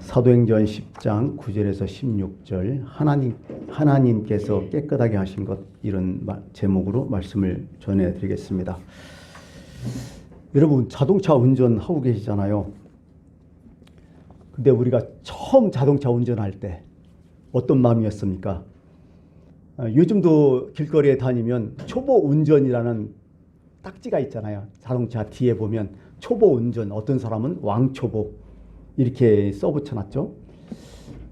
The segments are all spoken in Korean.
사도행전 10장 9절에서 16절 하나님께서 깨끗하게 하신 것, 이런 제목으로 말씀을 전해드리겠습니다. 여러분, 자동차 운전하고 계시잖아요. 근데 우리가 처음 자동차 운전할 때 어떤 마음이었습니까? 요즘도 길거리에 다니면 초보 운전이라는 딱지가 있잖아요. 자동차 뒤에 보면 초보 운전, 어떤 사람은 왕초보 이렇게 써붙여놨죠.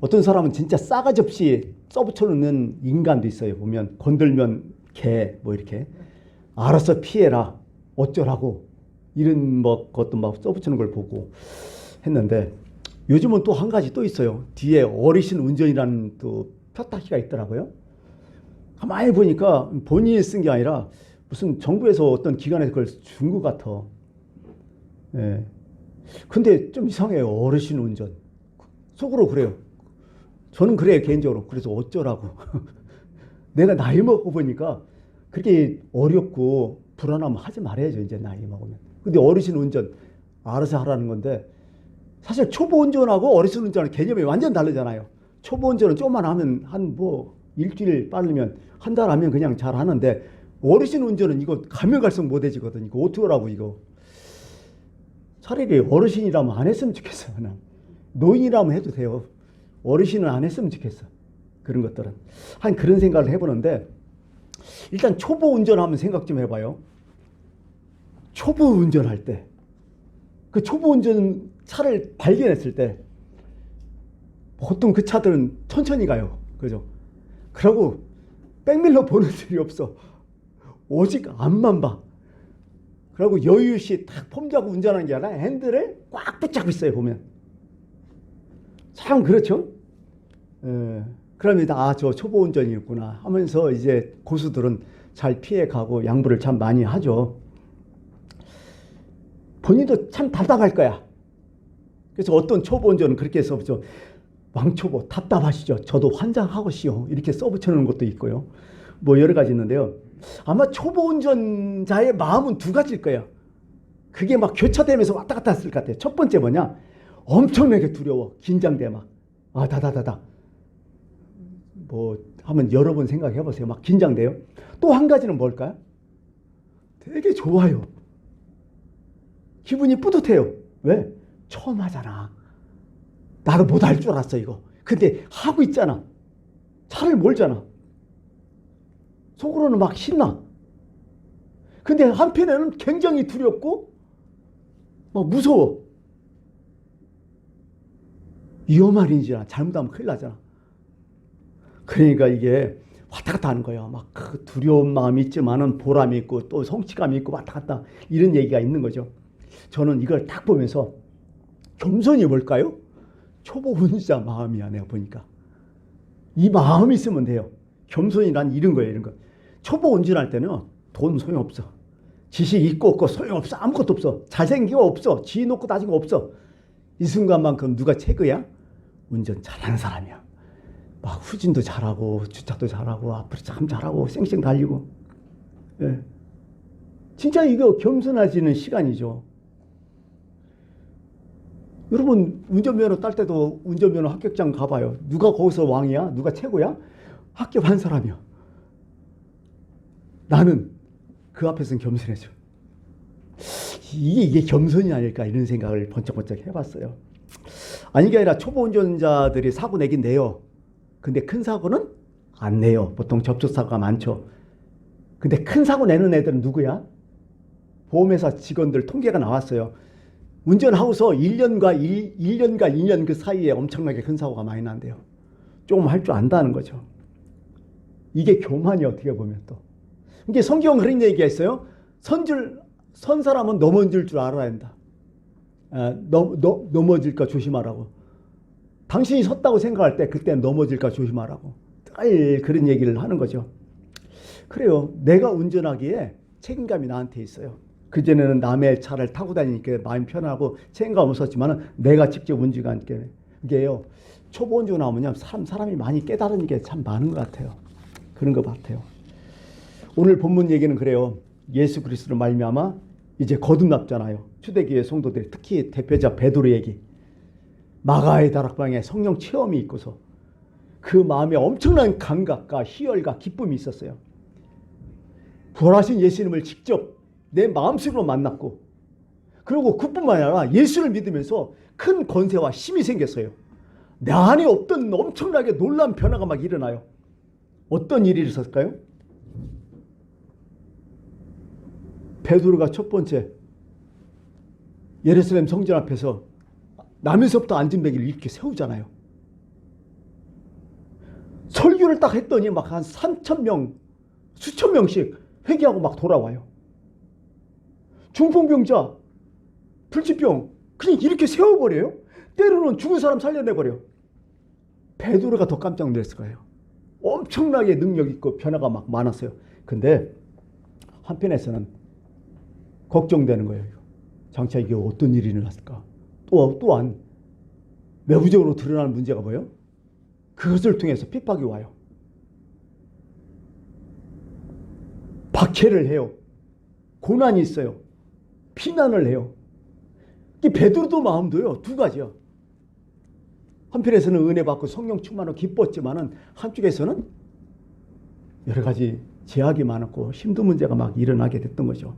어떤 사람은 진짜 싸가지 없이 써붙여놓는 인간도 있어요. 보면 건들면 개 뭐 이렇게 알아서 피해라 어쩌라고 이런 것도 막 써붙이는 걸 보고 했는데, 요즘은 또 한 가지 또 있어요. 뒤에 어르신 운전이라는 또 표타기가 있더라고요. 가만히 보니까 본인이 쓴 게 아니라 무슨 정부에서 어떤 기관에서 그걸 준 것 같아. 예. 근데 좀 이상해요. 어르신 운전. 속으로 그래요. 저는 그래요, 개인적으로. 그래서 어쩌라고. 내가 나이 먹고 보니까 그렇게 어렵고 불안하면 하지 말아야죠, 이제 나이 먹으면. 근데 어르신 운전 알아서 하라는 건데, 사실 초보 운전하고 어르신 운전은 개념이 완전 다르잖아요. 초보 운전은 조금만 하면 한 일주일 빠르면 한 달 하면 그냥 잘 하는데, 어르신 운전은 이거 가면 갈수록 못해지거든. 이거 어떻게 하라고 이거. 차라리 어르신이라면 안 했으면 좋겠어. 그냥 노인이라면 해도 돼요. 어르신은 안 했으면 좋겠어. 그런 것들은 한 그런 생각을 해보는데, 일단 초보 운전하면 생각 좀 해봐요. 초보 운전할 때, 그 초보 운전 차를 발견했을 때 보통 그 차들은 천천히 가요. 그죠? 그러고 백밀러 보는 일이 없어. 오직 앞만 봐. 그리고 여유시 딱 폼잡고 운전하는 게 아니라 핸들을 꽉 붙잡고 있어요. 보면 참 그렇죠. 그러면 저 초보 운전이었구나 하면서 이제 고수들은 잘 피해가고 양보를 참 많이 하죠. 본인도 참 답답할 거야. 그래서 어떤 초보 운전은 그렇게 써붙여, 왕초보 답답하시죠? 저도 환장하고시오, 이렇게 써붙여놓은 것도 있고요. 뭐 여러 가지 있는데요. 아마 초보 운전자의 마음은 두 가지일 거예요. 그게 막 교차되면서 왔다 갔다 했을 것 같아요. 첫 번째 뭐냐? 엄청나게 두려워. 긴장돼 막. 다다다다. 뭐 한번 여러 번 생각해 보세요. 막 긴장돼요. 또 한 가지는 뭘까요? 되게 좋아요. 기분이 뿌듯해요. 왜? 처음 하잖아. 나도 못할 줄 알았어 이거. 근데 하고 있잖아. 차를 몰잖아. 속으로는 막 신나. 근데 한편에는 굉장히 두렵고 막 무서워. 위험한 일이잖아. 잘못하면 큰일 나잖아. 그러니까 이게 왔다 갔다 하는 거예요. 막 그 두려운 마음이 있지만은 보람이 있고 또 성취감이 있고 왔다 갔다 이런 얘기가 있는 거죠. 저는 이걸 딱 보면서 겸손이 뭘까요? 초보 운전자 마음이야. 내가 보니까 이 마음이 있으면 돼요. 겸손이란 이런 거예요. 이런 거. 초보 운전할 때는 돈 소용없어. 지식 있고 없고 소용없어. 아무것도 없어. 잘생기고 없어. 지위 높고 따지고 없어. 이 순간만큼 누가 최고야? 운전 잘하는 사람이야. 막 후진도 잘하고 주차도 잘하고 앞으로 참 잘하고 쌩쌩 달리고. 예. 진짜 이거 겸손해지는 시간이죠. 여러분, 운전면허 딸 때도 운전면허 합격장 가봐요. 누가 거기서 왕이야? 누가 최고야? 합격한 사람이야. 나는 그 앞에서는 겸손해져. 이게 겸손이 아닐까, 이런 생각을 번쩍번쩍 해봤어요. 아니, 게 아니라 초보 운전자들이 사고 내긴 내요. 근데 큰 사고는 안 내요. 보통 접촉사고가 많죠. 근데 큰 사고 내는 애들은 누구야? 보험회사 직원들 통계가 나왔어요. 운전하고서 1년과 2년 그 사이에 엄청나게 큰 사고가 많이 난대요. 조금 할 줄 안다는 거죠. 이게 교만이 어떻게 보면 또. 이게 성경은 그런 얘기가 있어요. 선 사람은 넘어질 줄 알아야 한다. 넘어질까 조심하라고. 당신이 섰다고 생각할 때 그때 넘어질까 조심하라고. 그런 얘기를 하는 거죠. 그래요. 내가 운전하기에 책임감이 나한테 있어요. 그전에는 남의 차를 타고 다니니까 마음이 편하고 책임감 없었지만 내가 직접 운전하니까. 이게요. 초보 운전하면 사람이 많이 깨달은 게 참 많은 것 같아요. 그런 것 같아요. 오늘 본문 얘기는 그래요. 예수 그리스도로 말미암아 이제 거듭났잖아요. 초대교회 성도들, 특히 대표자 베드로 얘기. 마가의 다락방에 성령 체험이 있고서 그 마음에 엄청난 감각과 희열과 기쁨이 있었어요. 부활하신 예수님을 직접 내 마음속으로 만났고, 그리고 그뿐만 아니라 예수를 믿으면서 큰 권세와 힘이 생겼어요. 내 안에 없던 엄청나게 놀라운 변화가 막 일어나요. 어떤 일이 있었을까요? 베드로가 첫 번째 예루살렘 성전 앞에서 남에서부터 앉은 베개를 이렇게 세우잖아요. 설교를 딱 했더니 막 한 3,000명, 수천 명씩 회개하고 막 돌아와요. 중풍병자, 불치병 그냥 이렇게 세워버려요. 때로는 죽은 사람 살려내버려. 베드로가 더 깜짝 놀랐을 거예요. 엄청나게 능력 있고 변화가 막 많았어요. 근데 한편에서는 걱정되는 거예요. 장차 이게 어떤 일이 일어났을까? 또한 외부적으로 드러나는 문제가 뭐예요? 그것을 통해서 핍박이 와요. 박해를 해요. 고난이 있어요. 피난을 해요. 베드로도 마음도요, 두 가지야. 한편에서는 은혜 받고 성령 충만하고 기뻤지만은 한쪽에서는 여러 가지 제약이 많았고 힘든 문제가 막 일어나게 됐던 거죠.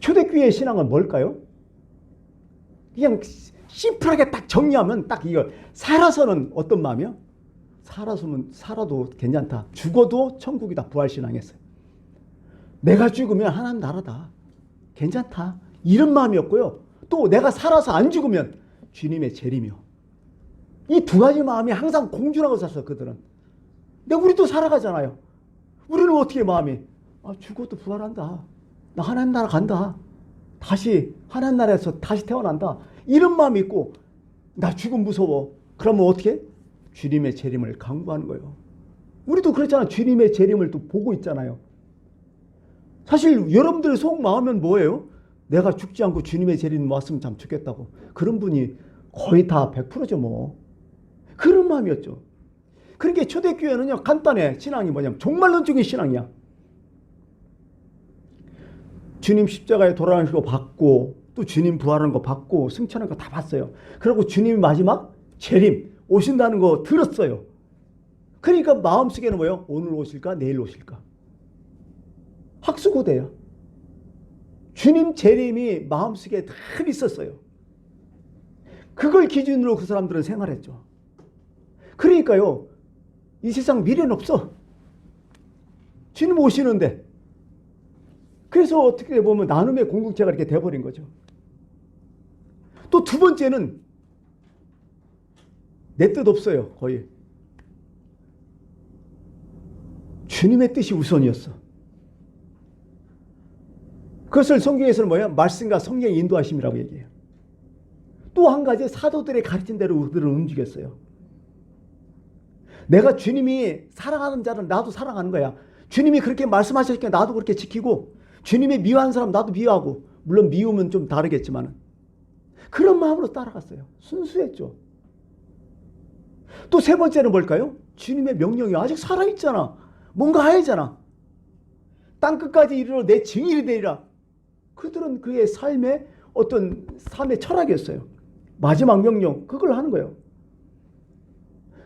초대교회의 신앙은 뭘까요? 그냥 심플하게 딱 정리하면 딱 이거, 살아서는 어떤 마음이요? 살아도 괜찮다. 죽어도 천국이다. 부활신앙했어요. 내가 죽으면 하나님 나라다. 괜찮다. 이런 마음이었고요. 또 내가 살아서 안 죽으면 주님의 재림이요. 이 두 가지 마음이 항상 공존하고 있었어요. 그들은. 근데 우리도 살아가잖아요. 우리는 어떻게 마음이? 죽어도 부활한다. 나 하나님 나라 간다. 다시 하나님 나라에서 다시 태어난다. 이런 마음이 있고, 나 죽음 무서워. 그러면 어떻게? 주님의 재림을 강구하는 거예요. 우리도 그렇잖아요. 주님의 재림을 또 보고 있잖아요. 사실 여러분들의 속마음은 뭐예요? 내가 죽지 않고 주님의 재림 왔으면 참 좋겠다고. 그런 분이 거의 다 100%죠 뭐. 그런 마음이었죠. 그러니까 초대교회는요, 간단해. 신앙이 뭐냐면 종말론적인 신앙이야. 주님 십자가에 돌아가신 거 받고, 또 주님 부활하는 거 받고, 승천하는 거 다 봤어요. 그리고 주님이 마지막 재림 오신다는 거 들었어요. 그러니까 마음속에는 뭐예요? 오늘 오실까 내일 오실까. 학수고대야. 주님 재림이 마음속에 늘 있었어요. 그걸 기준으로 그 사람들은 생활했죠. 그러니까요, 이 세상 미래는 없어. 주님 오시는데. 그래서 어떻게 보면 나눔의 공동체가 이렇게 돼버린 거죠. 또 두 번째는 내 뜻 없어요. 거의. 주님의 뜻이 우선이었어. 그것을 성경에서는 뭐야? 말씀과 성령의 인도하심이라고 얘기해요. 또 한 가지, 사도들의 가르친 대로 그들은 움직였어요. 내가 주님이 사랑하는 자는 나도 사랑하는 거야. 주님이 그렇게 말씀하셨으니까 나도 그렇게 지키고, 주님이 미워하는 사람 나도 미워하고, 물론 미움은 좀 다르겠지만 그런 마음으로 따라갔어요. 순수했죠. 또 세 번째는 뭘까요? 주님의 명령이 아직 살아있잖아. 뭔가 하야잖아. 땅끝까지 이르러 내 증인이 되리라. 그들은 그의 삶의 어떤 삶의 철학이었어요. 마지막 명령, 그걸 하는 거예요.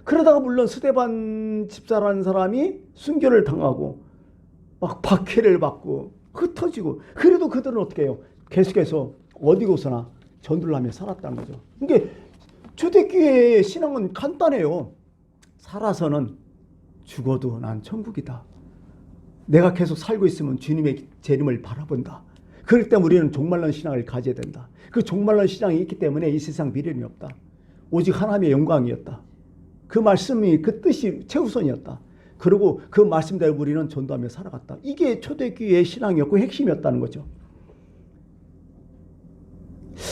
그러다가 물론 스데반 집사라는 사람이 순교를 당하고 막 박해를 받고 흩어지고, 그래도 그들은 어떻게 해요? 계속해서 어디고서나 전도를 하며 살았다는 거죠. 그러니까 초대교회의 신앙은 간단해요. 살아서는 죽어도 난 천국이다. 내가 계속 살고 있으면 주님의 재림을 바라본다. 그럴 때 우리는 종말론 신앙을 가져야 된다. 그 종말론 신앙이 있기 때문에 이 세상 미련이 없다. 오직 하나님의 영광이었다. 그 말씀이, 그 뜻이 최우선이었다. 그리고 그 말씀대로 우리는 전도하며 살아갔다. 이게 초대교회의 신앙이었고 핵심이었다는 거죠.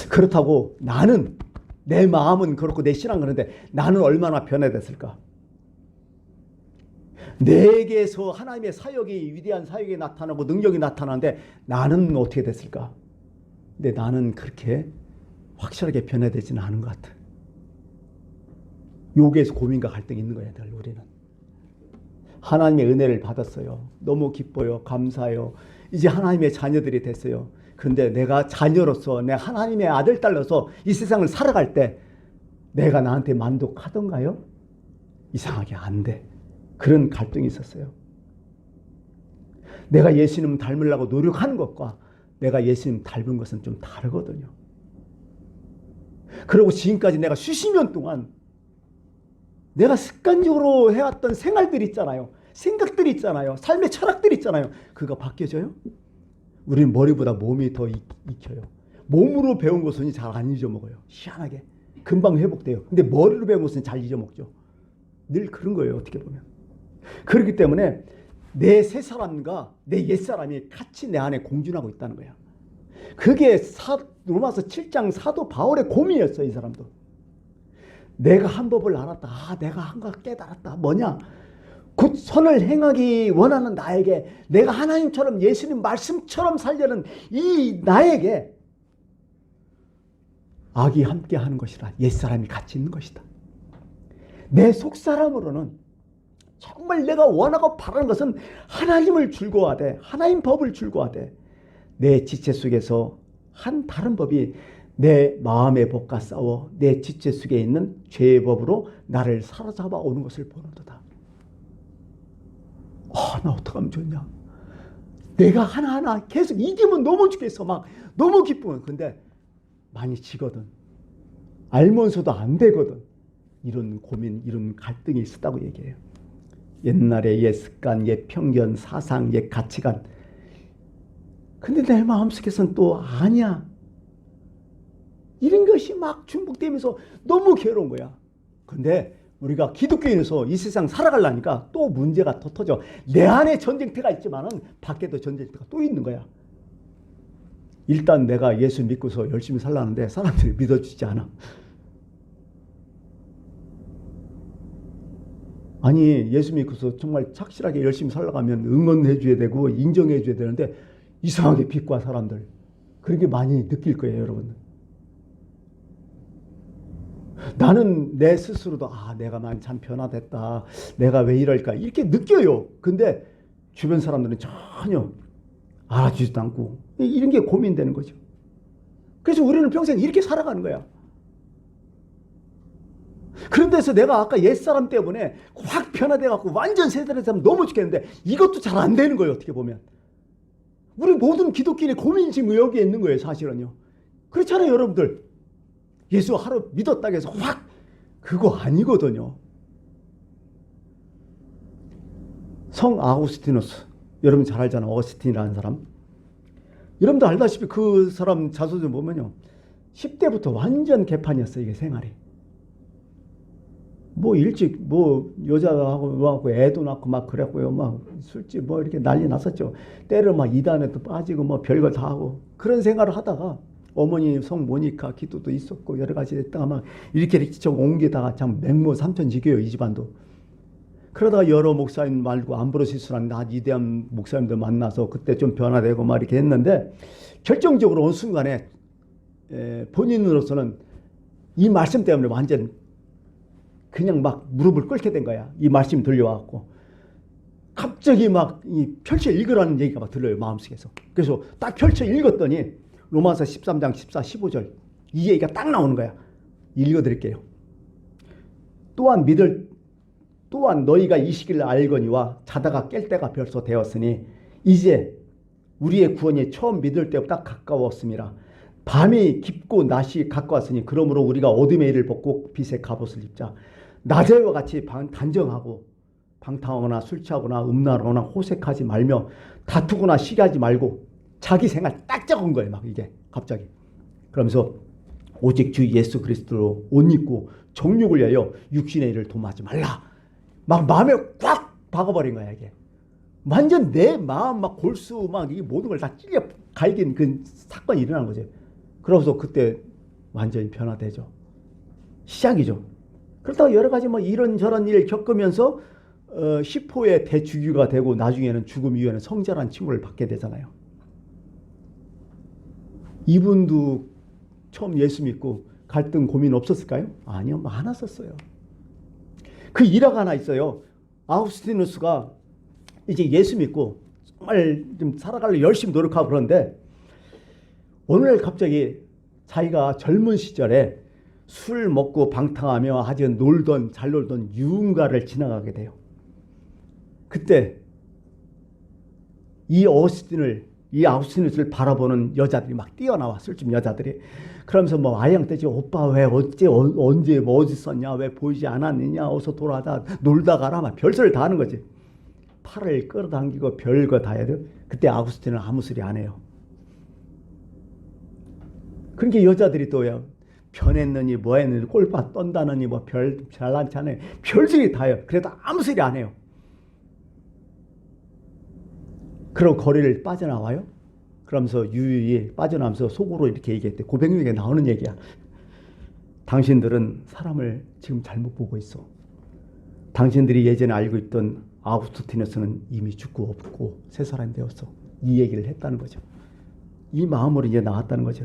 그렇다고 나는, 내 마음은 그렇고 내 신앙은 그런데 나는 얼마나 변화됐을까? 내게서 하나님의 사역이, 위대한 사역이 나타나고 능력이 나타나는데 나는 어떻게 됐을까? 근데 나는 그렇게 확실하게 변화되지는 않은 것 같아. 여기에서 고민과 갈등이 있는 거야, 우리는. 하나님의 은혜를 받았어요. 너무 기뻐요. 감사해요. 이제 하나님의 자녀들이 됐어요. 근데 내가 자녀로서, 내 하나님의 아들, 딸로서 이 세상을 살아갈 때 내가 나한테 만족하던가요? 이상하게 안 돼. 그런 갈등이 있었어요. 내가 예수님 닮으려고 노력하는 것과 내가 예수님 닮은 것은 좀 다르거든요. 그리고 지금까지 내가 수십 년 동안 내가 습관적으로 해왔던 생활들 있잖아요. 생각들 있잖아요. 삶의 철학들 있잖아요. 그거 바뀌어져요? 우리는 머리보다 몸이 더 익혀요. 몸으로 배운 것은 잘 안 잊어먹어요. 희한하게. 금방 회복돼요. 근데 머리로 배운 것은 잘 잊어먹죠. 늘 그런 거예요. 어떻게 보면. 그렇기 때문에 내 새 사람과 내 옛 사람이 같이 내 안에 공존하고 있다는 거야. 그게 로마서 7장 사도 바울의 고민이었어요. 이 사람도. 내가 한 법을 알았다. 내가 한 걸 깨달았다. 뭐냐? 곧 선을 행하기 원하는 나에게, 내가 하나님처럼 예수님 말씀처럼 살려는 이 나에게 악이 함께 하는 것이라. 옛사람이 같이 있는 것이다. 내 속사람으로는 정말 내가 원하고 바라는 것은 하나님을 즐거워하되, 하나님 법을 즐거워하되, 내 지체 속에서 한 다른 법이 내 마음의 법과 싸워 내 지체 속에 있는 죄의 법으로 나를 사로잡아 오는 것을 보는도다. 나 어떡하면 좋냐. 내가 하나하나 계속 이기면 너무 죽겠어. 막 너무 기쁘면. 근데 많이 지거든. 알면서도 안 되거든. 이런 고민, 이런 갈등이 있었다고 얘기해요. 옛날에 옛 습관, 옛 편견, 사상, 옛 가치관. 근데 내 마음속에서는 또 아니야. 이런 것이 막 중복되면서 너무 괴로운 거야. 근데 우리가 기독교인에서 이 세상 살아가려니까 또 문제가 더 터져. 내 안에 전쟁터가 있지만은 밖에도 전쟁터가 또 있는 거야. 일단 내가 예수 믿고서 열심히 살라는데 사람들이 믿어주지 않아. 아니, 예수 믿고서 정말 착실하게 열심히 살아가면 응원해 줘야 되고 인정해 줘야 되는데 이상하게 비꼬아 사람들. 그런 게 많이 느낄 거예요, 여러분. 나는 내 스스로도 내가 많이 참 변화됐다. 내가 왜 이럴까? 이렇게 느껴요. 근데 주변 사람들은 전혀 알아주지도 않고 이런 게 고민되는 거죠. 그래서 우리는 평생 이렇게 살아가는 거야. 그런 데서 내가 아까 옛사람 때문에 확 변화돼갖고 완전 세대를 사람 너무 죽겠는데 이것도 잘 안 되는 거예요. 어떻게 보면. 우리 모든 기독교인의 고민이 지금 여기에 있는 거예요. 사실은요. 그렇잖아요, 여러분들. 예수 하루 믿었다고 해서 확 그거 아니거든요. 성 아우구스티누스, 여러분 잘 알잖아요. 어거스틴이라는 사람. 여러분도 알다시피 그 사람 자서전 보면요, 10대부터 완전 개판이었어요. 이게 생활이. 일찍 여자하고 애도 낳고 막 그랬고요. 막 술집 이렇게 난리 났었죠. 때려 막 이단에도 빠지고 별걸 다 하고 그런 생활을 하다가 어머니 성 모니카 기도도 있었고 여러 가지 했다가 막 이렇게 좀 옮기다가 참 맹모 삼천지교예요, 이 집안도. 그러다가 여러 목사님 말고 암브로시스라는 아주 위대한 목사님들 만나서 그때 좀 변화되고 막 이렇게 했는데 결정적으로 어느 순간에 본인으로서는 이 말씀 때문에 완전 그냥 막 무릎을 꿇게 된 거야. 이 말씀이 들려와갖고 갑자기 막 펼쳐 읽으라는 얘기가 막 들려요, 마음속에서. 그래서 딱 펼쳐 읽었더니 로마서 13장 14, 15절 이 얘기가 딱 나오는 거야. 읽어드릴게요. 또한 너희가 이 시기를 알거니와 자다가 깰 때가 벌써 되었으니 이제 우리의 구원이 처음 믿을 때보다 가까웠음이라. 밤이 깊고 낮이 가까웠으니 그러므로 우리가 어둠의 일을 벗고 빛의 갑옷을 입자. 낮에와 같이 단정하고 방탕하거나 술 취하거나 음란하거나 호색하지 말며 다투거나 시기하지 말고 자기 생활 딱 적은 거예요. 막 이게 갑자기. 그러면서 오직 주 예수 그리스도로 옷 입고 정욕을 위하여 육신의 일을 도모하지 말라. 막 마음에 꽉 박아버린 거야 이게. 완전 내 마음 막 골수 막 이 모든 걸 다 찔려 갈긴 그 사건이 일어난 거죠. 그러면서 그때 완전히 변화되죠. 시작이죠. 그렇다고 여러 가지 이런저런 일 겪으면서 10호의 대주교가 되고 나중에는 죽음 이후에는 성자라는 칭호를 받게 되잖아요. 이분도 처음 예수 믿고 갈등 고민 없었을까요? 아니요, 많았었어요. 그 일화가 하나 있어요. 아우구스티누스가 이제 예수 믿고 정말 좀 살아가려고 열심히 노력하고 그러는데 어느 날 갑자기 자기가 젊은 시절에 술 먹고 방탕하며 아주 잘 놀던 유흥가를 지나가게 돼요. 그때 이 아우스티누스를 바라보는 여자들이 막 뛰어나와, 술집 여자들이. 그러면서 뭐 아양 떼지, 오빠 왜 언제 뭐 어디 있었냐, 왜 보이지 않았느냐, 어서 돌아다 놀다 가라, 막 별소리를 다 하는 거지. 팔을 끌어당기고 별거 다 해야 돼요. 그때 아우구스틴은 아무 소리 안 해요. 그러니까 여자들이 또요, 변했느니 뭐 했느니 꼴빠 떤다느니 뭐 잘난 척하네, 별소리 다 해요. 그래도 아무 소리 안 해요. 그럼 거리를 빠져나와요. 그러면서 유유히 빠져나오면서 속으로 이렇게 얘기했대. 고백록에 나오는 얘기야. 당신들은 사람을 지금 잘못 보고 있어. 당신들이 예전에 알고 있던 아우구스티누스는 이미 죽고 없고 새 사람이 되었어. 이 얘기를 했다는 거죠. 이 마음으로 이제 나왔다는 거죠.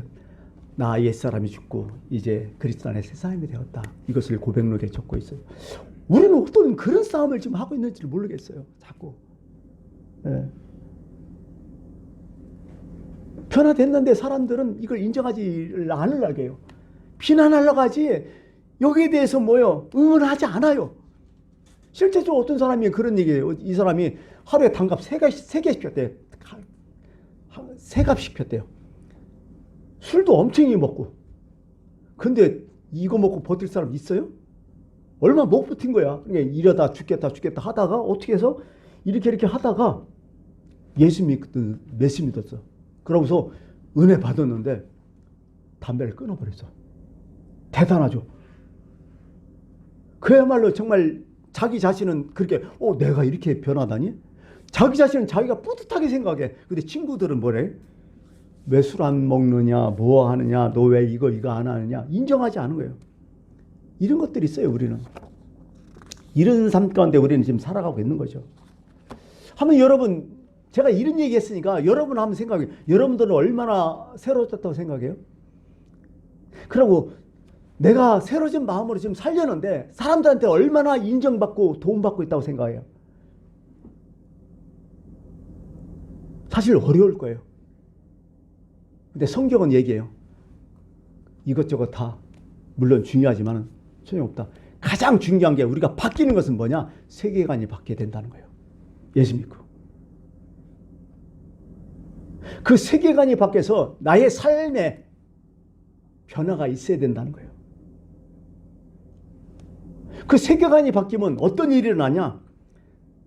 나 옛사람이 죽고 이제 그리스도 안에 새 사람이 되었다. 이것을 고백록에 적고 있어요. 우리는 어떤 그런 싸움을 지금 하고 있는지를 모르겠어요. 자꾸. 예. 변화됐는데 사람들은 이걸 인정하지 않으려고 해요. 비난하려고 하지 여기에 대해서 뭐요? 응원하지 않아요. 실제적으로 어떤 사람이 그런 얘기예요. 이 사람이 하루에 단갑 3개 시켰대요. 3갑 시켰대요. 술도 엄청 먹고. 근데 이거 먹고 버틸 사람 있어요? 얼마 못 버틴 거야. 그러니까 이러다 죽겠다 하다가 어떻게 해서 이렇게 하다가 예수 믿었어. 그러고서 은혜 받았는데 담배를 끊어버렸어. 대단하죠. 그야말로 정말 자기 자신은 그렇게 내가 이렇게 변하다니? 자기 자신은 자기가 뿌듯하게 생각해. 근데 친구들은 뭐래? 왜 술 안 먹느냐, 뭐 하느냐, 너 왜 이거 안 하느냐, 인정하지 않은 거예요. 이런 것들이 있어요. 우리는 이런 삶 가운데 우리는 지금 살아가고 있는 거죠. 한번 여러분, 제가 이런 얘기 했으니까 여러분 한번 생각해요. 여러분들은 얼마나 새로워졌다고 생각해요? 그리고 내가 새로워진 마음으로 지금 살려는데 사람들한테 얼마나 인정받고 도움받고 있다고 생각해요? 사실 어려울 거예요. 근데 성경은 얘기해요. 이것저것 다 물론 중요하지만 소용없다. 가장 중요한 게 우리가 바뀌는 것은 뭐냐? 세계관이 바뀌어야 된다는 거예요. 예수 믿고. 그 세계관이 바뀌어서 나의 삶에 변화가 있어야 된다는 거예요. 그 세계관이 바뀌면 어떤 일이 일어나냐?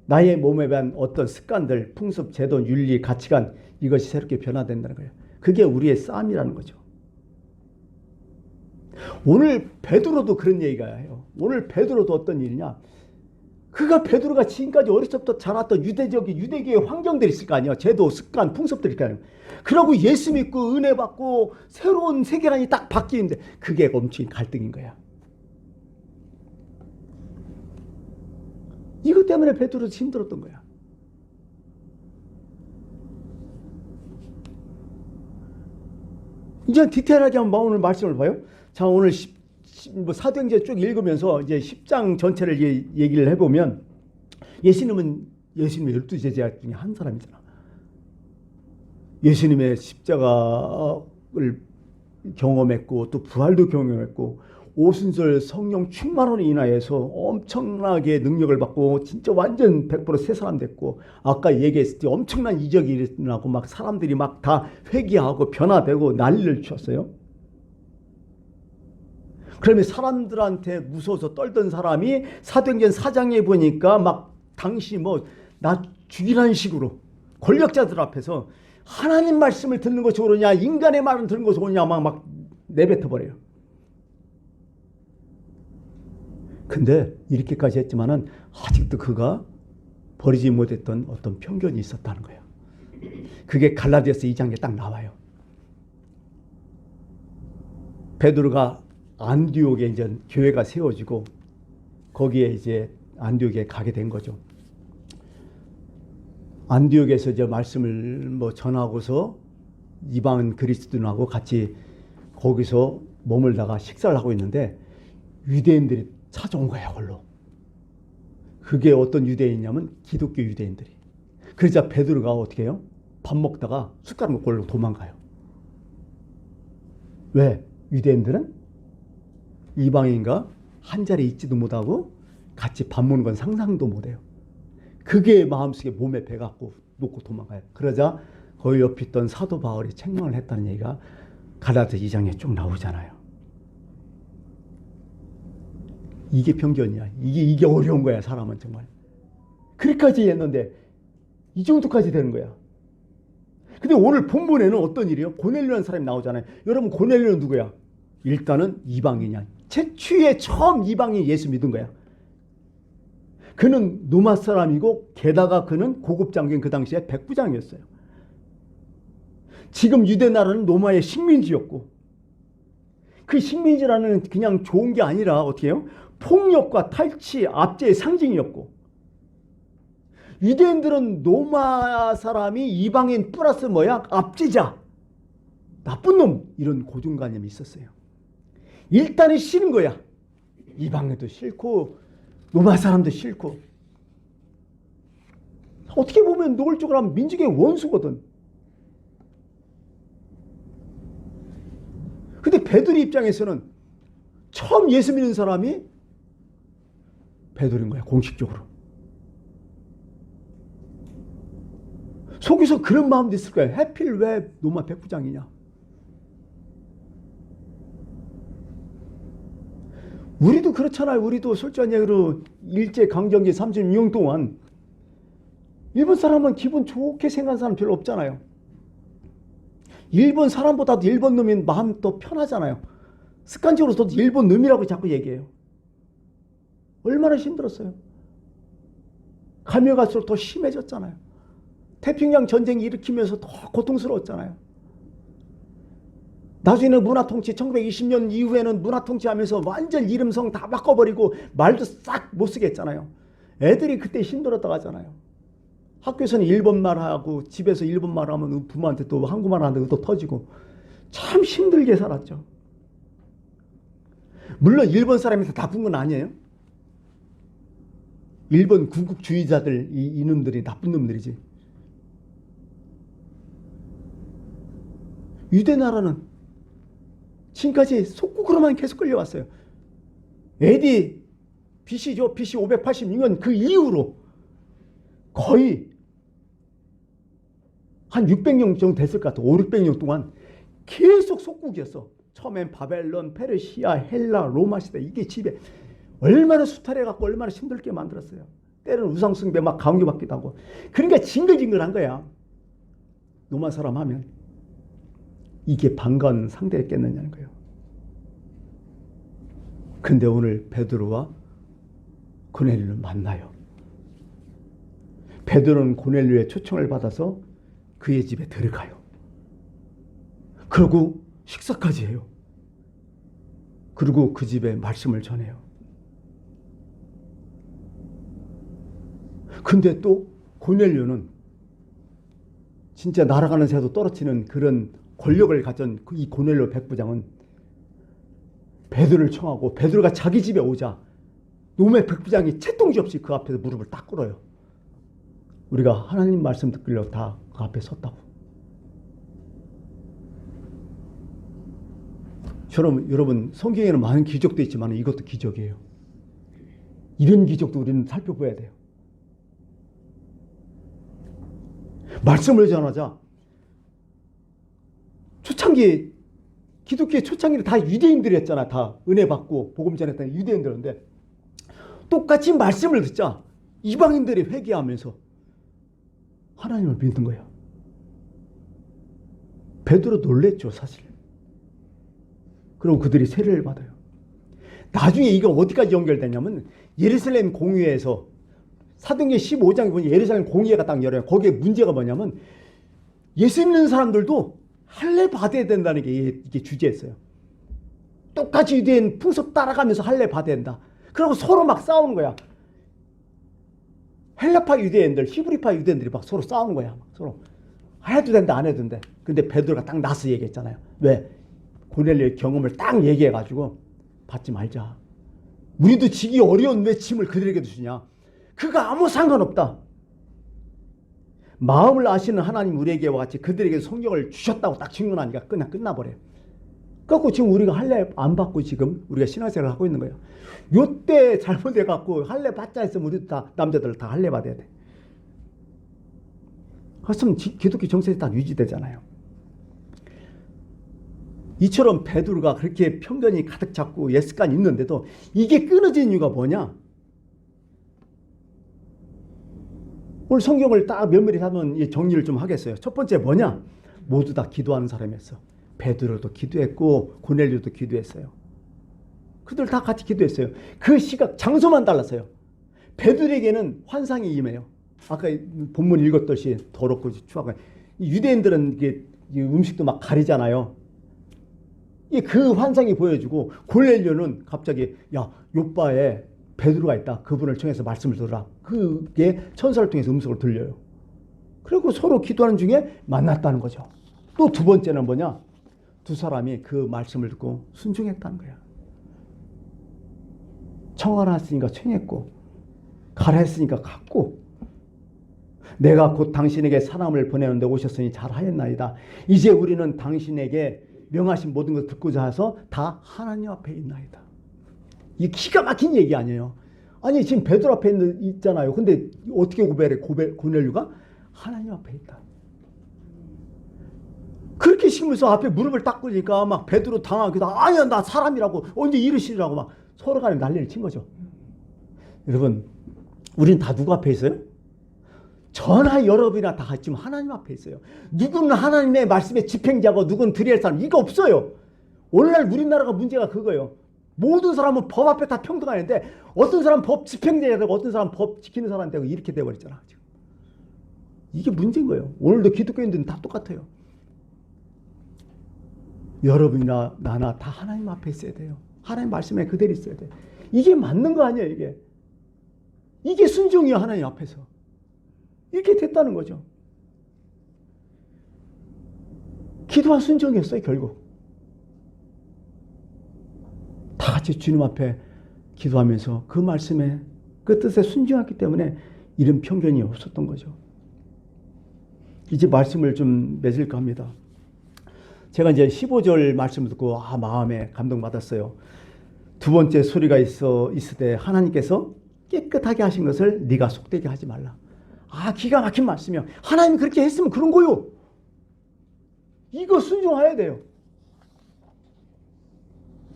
나의 몸에 대한 어떤 습관들, 풍습, 제도, 윤리, 가치관, 이것이 새롭게 변화된다는 거예요. 그게 우리의 싸움이라는 거죠. 오늘 베드로도 그런 얘기가 해요. 오늘 베드로도 어떤 일이냐? 베드로가 지금까지 어렸을 때부터 자랐던 유대계의 환경들이 있을 거 아니에요. 제도, 습관, 풍습들이 있을 거 아니에요. 그러고 예수 믿고 은혜 받고 새로운 세계관이 딱 바뀌는데 그게 엄청 갈등인 거야. 이것 때문에 베드로도 힘들었던 거야. 이제 디테일하게 한번 오늘 말씀을 봐요. 자, 오늘 사도행전 쭉 읽으면서 이제 10장 전체를 얘기를 해보면 예수님의 12제자 중에 한 사람이잖아. 예수님의 십자가를 경험했고 또 부활도 경험했고 오순절 성령 충만으로 인하여서 엄청나게 능력을 받고 진짜 완전 100% 새 사람 됐고 아까 얘기했을 때 엄청난 이적이 일어나고 막 사람들이 막 다 회개하고 변화되고 난리를 쳤어요. 그러면 사람들한테 무서워서 떨던 사람이 사도행전 4장에 보니까 막 당시 나 죽이라는 식으로 권력자들 앞에서 하나님 말씀을 듣는 것이 옳으냐 인간의 말을 듣는 것이 옳으냐 막 내뱉어버려요. 근데 이렇게까지 했지만은 아직도 그가 버리지 못했던 어떤 편견이 있었다는 거예요. 그게 갈라디아서 2장에 딱 나와요. 베드로가 안디옥에 이제 교회가 세워지고 거기에 이제 안디옥에 가게 된 거죠. 안디옥에서 이제 말씀을 전하고서 이방 그리스도인하고 같이 거기서 머물다가 식사를 하고 있는데 유대인들이 찾아온 거야, 걸로. 그게 어떤 유대인이냐면 기독교 유대인들이. 그러자 베드로가 어떻게 해요? 밥 먹다가 숟가락 먹고 걸로 도망가요. 왜? 유대인들은 이방인과 한 자리에 있지도 못하고 같이 밥 먹는 건 상상도 못해요. 그게 마음속에 몸에 배갖고 놓고 도망가요. 그러자 거기 옆에 있던 사도 바울이 책망을 했다는 얘기가 갈라디아 2장에 쭉 나오잖아요. 이게 편견이야. 이게 어려운 거야, 사람은 정말. 그렇게까지 했는데 이 정도까지 되는 거야. 근데 오늘 본문에는 어떤 일이에요? 고넬료라는 사람이 나오잖아요. 여러분, 고넬료는 누구야? 일단은 이방인이야. 최초에 처음 이방인이 예수 믿은 거야. 그는 로마 사람이고 게다가 그는 고급 장교인 그 당시에 백부장이었어요. 지금 유대 나라는 로마의 식민지였고, 그 식민지라는 그냥 좋은 게 아니라 어떻게 해요? 폭력과 탈취, 압제의 상징이었고, 유대인들은 로마 사람이 이방인 플러스 뭐야? 압제자, 나쁜 놈, 이런 고정관념이 있었어요. 일단은 싫은 거야. 이방인도 싫고 로마 사람도 싫고. 어떻게 보면 노골적으로 하면 민족의 원수거든. 근데 베드로 입장에서는 처음 예수 믿는 사람이 베드로인 거야, 공식적으로. 속에서 그런 마음도 있을 거야. 하필 왜 로마 백부장이냐. 우리도 그렇잖아요. 우리도 솔직한 얘기로 일제강점기 36년 동안 일본 사람은 기분 좋게 생각하는 사람 별로 없잖아요. 일본 사람보다도 일본 놈인 마음 더 편하잖아요. 습관적으로 저도 일본 놈이라고 자꾸 얘기해요. 얼마나 힘들었어요. 가면 갈수록 더 심해졌잖아요. 태평양 전쟁 일으키면서 더 고통스러웠잖아요. 나중에는 문화통치, 1920년 이후에는 문화통치하면서 완전 이름성 다 바꿔버리고 말도 싹 못쓰게 했잖아요. 애들이 그때 힘들었다고 하잖아요. 학교에서는 일본말 하고 집에서 일본말 하면 부모한테 또 한국말 하는데 또 터지고 참 힘들게 살았죠. 물론 일본 사람이 다 나쁜 건 아니에요. 일본 군국주의자들, 이놈들이 나쁜 놈들이지. 유대 나라는 지금까지 속국으로만 계속 끌려왔어요. AD BC죠. BC 586년 그 이후로 거의 한 600년 정도 됐을 것 같아. 5, 600년 동안 계속 속국이었어. 처음엔 바벨론, 페르시아, 헬라, 로마 시대, 이게 집에 얼마나 수탈해갖고 얼마나 힘들게 만들었어요. 때로는 우상숭배 막 강요받기도 하고. 그러니까 징글징글한 거야. 로마 사람 하면. 이게 반가운 상대였겠느냐는 거예요. 근데 오늘 베드로와 고넬료를 만나요. 베드로는 고넬료의 초청을 받아서 그의 집에 들어가요. 그리고 식사까지 해요. 그리고 그 집에 말씀을 전해요. 근데 또 고넬료는 진짜 날아가는 새도 떨어지는 그런 권력을 가진 이 고넬료 백부장은 베드로를 청하고 베드로가 자기 집에 오자 로마 백부장이 채통지 없이 그 앞에서 무릎을 딱 꿇어요. 우리가 하나님 말씀 듣기로 다 그 앞에 섰다고. 여러분 성경에는 많은 기적도 있지만 이것도 기적이에요. 이런 기적도 우리는 살펴봐야 돼요. 말씀을 전하자 초창기 기독교의 초창기는 다 유대인들이었잖아. 다 은혜 받고 복음 전했던 유대인들인데 똑같이 말씀을 듣자 이방인들이 회개하면서 하나님을 믿는 거야. 베드로 놀랬죠, 사실. 그리고 그들이 세례를 받아요. 나중에 이거 어디까지 연결되냐면 예루살렘 공회에서 사도행전 15장에 보면 예루살렘 공회가 딱 열어요. 거기에 문제가 뭐냐면 예수 믿는 사람들도 할례 받아야 된다는 게 이게 주제였어요. 똑같이 유대인 풍습 따라가면서 할례 받아야 된다. 그리고 서로 막 싸우는 거야. 헬라파 유대인들, 히브리파 유대인들이 막 서로 싸우는 거야. 막 서로 해도 된다, 안 해도 된다. 근데 베드로가 딱 나서 얘기했잖아요. 왜? 고넬료의 경험을 딱 얘기해가지고 받지 말자. 우리도 지기 어려운 왜 짐을 그들에게도 주냐. 그거 아무 상관없다. 마음을 아시는 하나님 우리에게와 같이 그들에게 성경을 주셨다고 딱 증언하니까 그냥 끝나버려요. 그래갖고 지금 우리가 할례 안 받고 지금 우리가 신앙생활을 하고 있는 거예요. 요때 잘못해갖고 할례 받자 했으면 우리도 다 남자들 다 할례 받아야 돼. 그랬으면 기독교 정신이 딱 유지되잖아요. 이처럼 베드로가 그렇게 편견이 가득 찼고 예습관이 있는데도 이게 끊어진 이유가 뭐냐? 오늘 성경을 딱 면밀히 하면 정리를 좀 하겠어요. 첫 번째 뭐냐? 모두 다 기도하는 사람이었어. 베드로도 기도했고 고넬료도 기도했어요. 그들 다 같이 기도했어요. 그 시각, 장소만 달랐어요. 베드로에게는 환상이 임해요. 아까 본문 읽었듯이 더럽고 추하고 유대인들은 이게 음식도 막 가리잖아요. 그 환상이 보여주고 고넬료는 갑자기 야 요바에 베드로가 있다. 그분을 청해서 말씀을 들으라. 그게 천사를 통해서 음성을 들려요. 그리고 서로 기도하는 중에 만났다는 거죠. 또 두 번째는 뭐냐? 두 사람이 그 말씀을 듣고 순종했다는 거야. 청하라 했으니까 청했고 가라 했으니까 갔고 내가 곧 당신에게 사람을 보내는데 오셨으니 잘하였나이다. 이제 우리는 당신에게 명하신 모든 것을 듣고자 해서 다 하나님 앞에 있나이다. 이 기가 막힌 얘기 아니에요. 아니 지금 베드로 앞에 있잖아요. 근데 어떻게 고백해? 고넬료가 하나님 앞에 있다. 그렇게 시키면서 앞에 무릎을 닦으니까 막 베드로 당하기도 아니야 나 사람이라고 언제 이러시라고 막 서로 간에 난리를 친 거죠. 여러분 우린 다 누구 앞에 있어요? 전하 여러분이나 다 지금 하나님 앞에 있어요. 누구는 하나님의 말씀의 집행자고 누구는 드릴 사람 이거 없어요. 오늘날 우리나라가 문제가 그거예요. 모든 사람은 법 앞에 다 평등하는데 어떤 사람은 법 집행자가 되고 어떤 사람은 법 지키는 사람이 되고 이렇게 돼버렸잖아. 지금. 이게 문제인 거예요. 오늘도 기독교인들은 다 똑같아요. 여러분이나 나나 다 하나님 앞에 있어야 돼요. 하나님 말씀에 그대로 있어야 돼요. 이게 맞는 거 아니에요. 이게 순종이야. 하나님 앞에서. 이렇게 됐다는 거죠. 기도와 순종이었어요. 결국. 다 같이 주님 앞에 기도하면서 그 말씀에 그 뜻에 순종했기 때문에 이런 편견이 없었던 거죠. 이제 말씀을 좀 맺을까 합니다. 제가 이제 15절 말씀을 듣고 마음에 감동받았어요. 두 번째 소리가 있으되 하나님께서 깨끗하게 하신 것을 네가 속되게 하지 말라. 기가 막힌 말씀이요. 하나님이 그렇게 했으면 그런 거요. 이거 순종해야 돼요.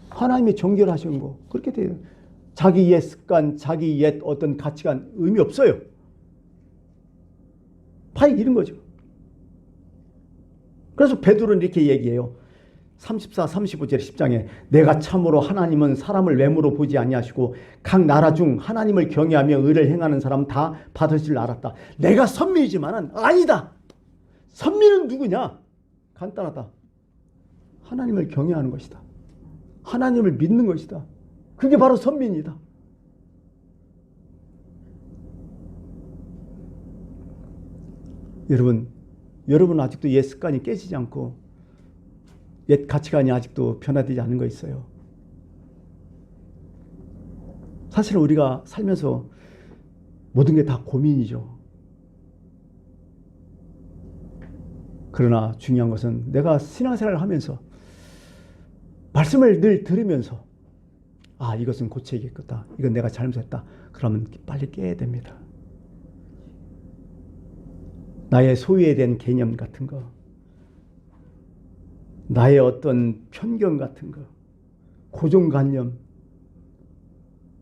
하나님이 정결하신 거 그렇게 돼요. 자기 옛 습관, 자기 옛 어떤 가치관 의미 없어요. 파이 이런 거죠. 그래서 베드로는 이렇게 얘기해요. 34, 35절 10장에 내가 참으로 하나님은 사람을 외모로 보지 아니하시고 각 나라 중 하나님을 경외하며 의를 행하는 사람 다 받으실 줄 알았다. 내가 선민이지만은 아니다. 선민은 누구냐? 간단하다. 하나님을 경외하는 것이다. 하나님을 믿는 것이다. 그게 바로 선민이다. 여러분 아직도 옛 습관이 깨지지 않고 옛 가치관이 아직도 변화되지 않는 거 있어요. 사실은 우리가 살면서 모든 게 다 고민이죠. 그러나 중요한 것은 내가 신앙생활을 하면서 말씀을 늘 들으면서 이것은 고쳐야겠다. 이건 내가 잘못했다. 그러면 빨리 깨야 됩니다. 나의 소유에 대한 개념 같은 거, 나의 어떤 편견 같은 거, 고정관념,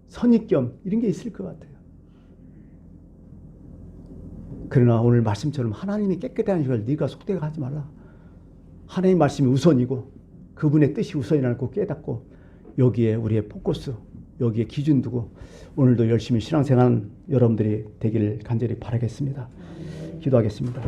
선입견 이런 게 있을 것 같아요. 그러나 오늘 말씀처럼 하나님이 깨끗하게 하신 걸 네가 속되게 하지 말라. 하나님 말씀이 우선이고 그분의 뜻이 우선이라는 걸 깨닫고 여기에 우리의 포커스, 여기에 기준 두고 오늘도 열심히 신앙생활하는 여러분들이 되기를 간절히 바라겠습니다. 기도하겠습니다.